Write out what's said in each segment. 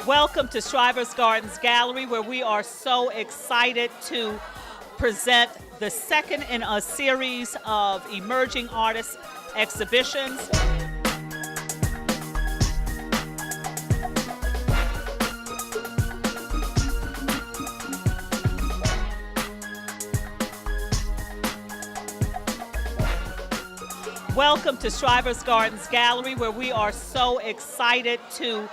Welcome to Shriver's Gardens Gallery, where we are so excited to present the second in a series of emerging artists exhibitions. Welcome to Shriver's Gardens Gallery, where we are so excited to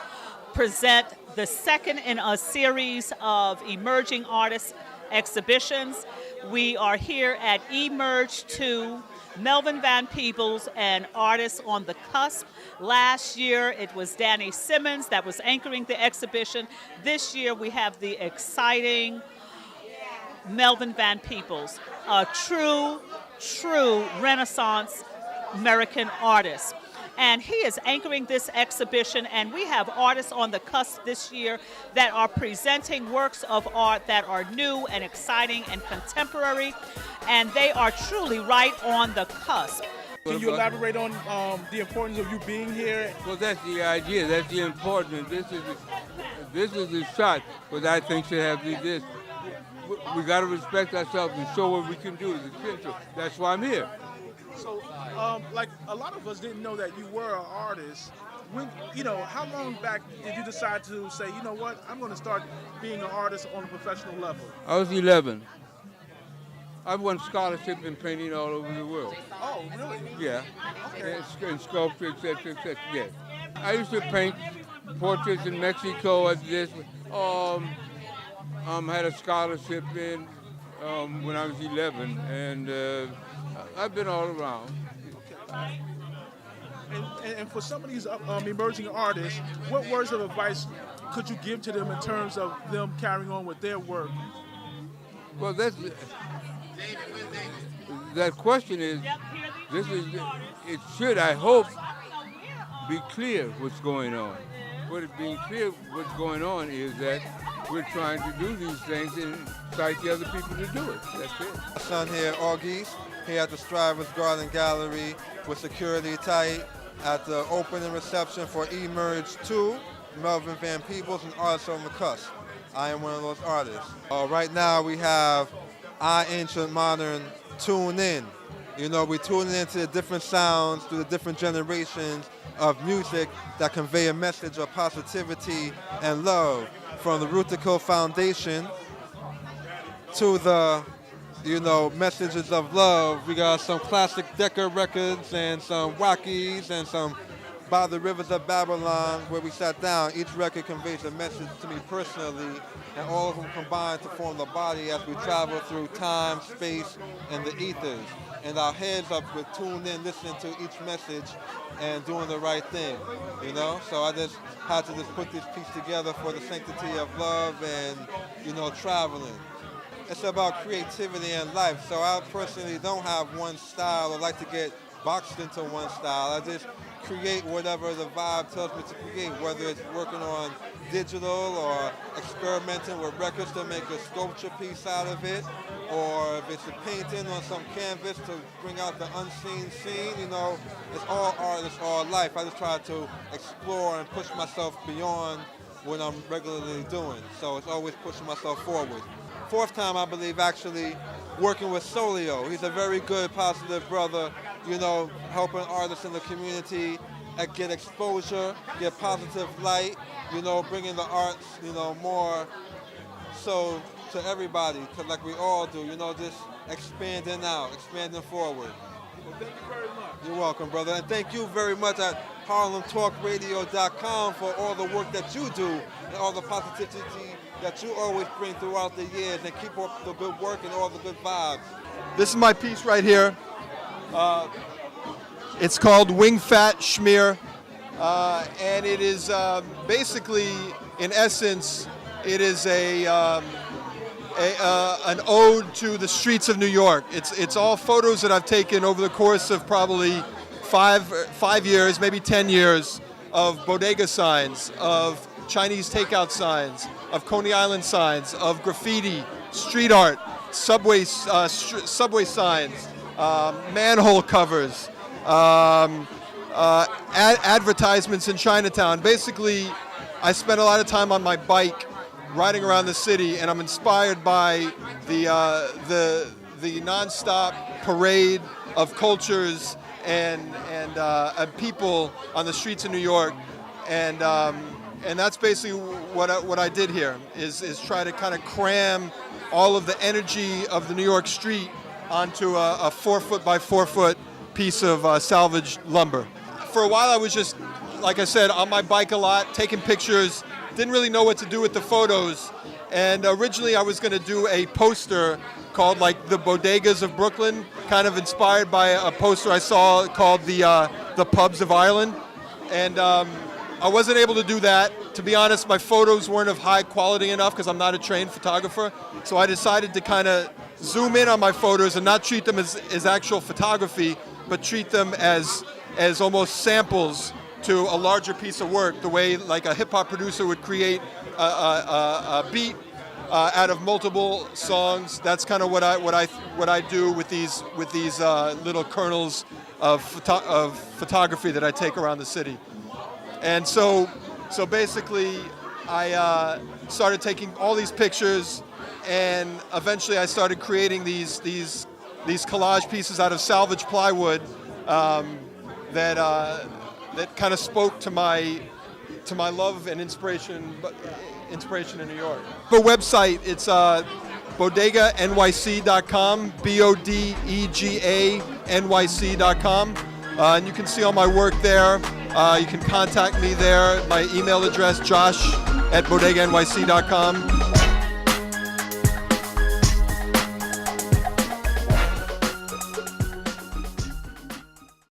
present the second in a series of emerging artists exhibitions. We are here at eMerge 2, Melvin Van Peebles and Artists on the Cusp. Last year it was Danny Simmons that was anchoring the exhibition. This year we have the exciting Melvin Van Peebles, a true Renaissance American artist. And he is anchoring this exhibition, and we have artists on the cusp this year that are presenting works of art that are new and exciting and contemporary, and they are truly right on the cusp. Can you elaborate on the importance of you being here? Well, that's the idea. That's the importance. This is the shot, what I think should have to be this. We got to respect ourselves and show what we can do. It's essential. That's why I'm here. So, like a lot of us didn't know that you were an artist. When, how long back did you decide to say, you know what, I'm going to start being an artist on a professional level? I was 11. I've won scholarship in painting all over the world. Oh, really? Yeah. Okay. And sculpture, etc., etc. Yeah. I used to paint portraits in Mexico at this. Had a scholarship in when I was 11, and I've been all around. Okay. And for some of these emerging artists, what words of advice could you give to them in terms of them carrying on with their work? Well, that question is, it should, I hope, be clear what's going on. What it being clear what's going on is that we're trying to do these things and incite the other people to do it. That's it. My son here, August, here at the Shriver's Garden Gallery with security tight at the opening reception for eMerge 2, Melvin Van Peebles and Artists on the Cusp. I am one of those artists. Right now we have our ancient modern tune in. We tune into the different sounds through the different generations of music that convey a message of positivity and love. From the Rutico Foundation to the, messages of love. We got some classic Decca records and some Wackies and some By the Rivers of Babylon where we sat down. Each record conveys a message to me personally, and all of them combine to form the body as we travel through time, space, and the ethers. And our heads are tuned in, listening to each message and doing the right thing, So I just had to put this piece together for the sanctity of love and, traveling. It's about creativity and life. So I personally don't have one style or like to get boxed into one style. I just create whatever the vibe tells me to create, whether it's working on digital or experimenting with records to make a sculpture piece out of it, or if it's a painting on some canvas to bring out the unseen scene, it's all art, it's all life. I just try to explore and push myself beyond what I'm regularly doing. So it's always pushing myself forward. Fourth time, I believe, actually working with Solio. He's a very good, positive brother, helping artists in the community get exposure, get positive light, bringing the arts, more so to everybody, like we all do, just expanding out, expanding forward. Well, thank you very much. You're welcome, brother. And thank you very much at HarlemTalkRadio.com for all the work that you do and all the positivity that you always bring throughout the years, and keep up the good work and all the good vibes. This is my piece right here. It's called Wing Fat Schmear, and it is basically, in essence, it is an ode to the streets of New York. It's all photos that I've taken over the course of probably five years, maybe 10 years, of bodega signs, of Chinese takeout signs, of Coney Island signs, of graffiti, street art, subway signs, manhole covers, advertisements in Chinatown. Basically, I spend a lot of time on my bike riding around the city, and I'm inspired by the nonstop parade of cultures and people on the streets of New York, and that's basically what I did here is try to kind of cram all of the energy of the New York street onto a 4 foot by 4 foot piece of salvaged lumber. For a while I was just, like I said, on my bike a lot, taking pictures, didn't really know what to do with the photos, and originally I was going to do a poster called like the Bodegas of Brooklyn, kind of inspired by a poster I saw called the Pubs of Ireland, and I wasn't able to do that. To be honest, my photos weren't of high quality enough because I'm not a trained photographer, so I decided to kind of zoom in on my photos and not treat them as actual photography, but treat them as almost samples to a larger piece of work, the way like a hip-hop producer would create a beat out of multiple songs. That's kind of what I do with these little kernels of photography that I take around the city. And so basically I started taking all these pictures, and eventually I started creating these collage pieces out of salvaged plywood that kind of spoke to my love and inspiration in New York. The website, it's bodeganyc.com, BODEGANYC.com, and you can see all my work there. You can contact me there. My email address, josh@bodeganyc.com.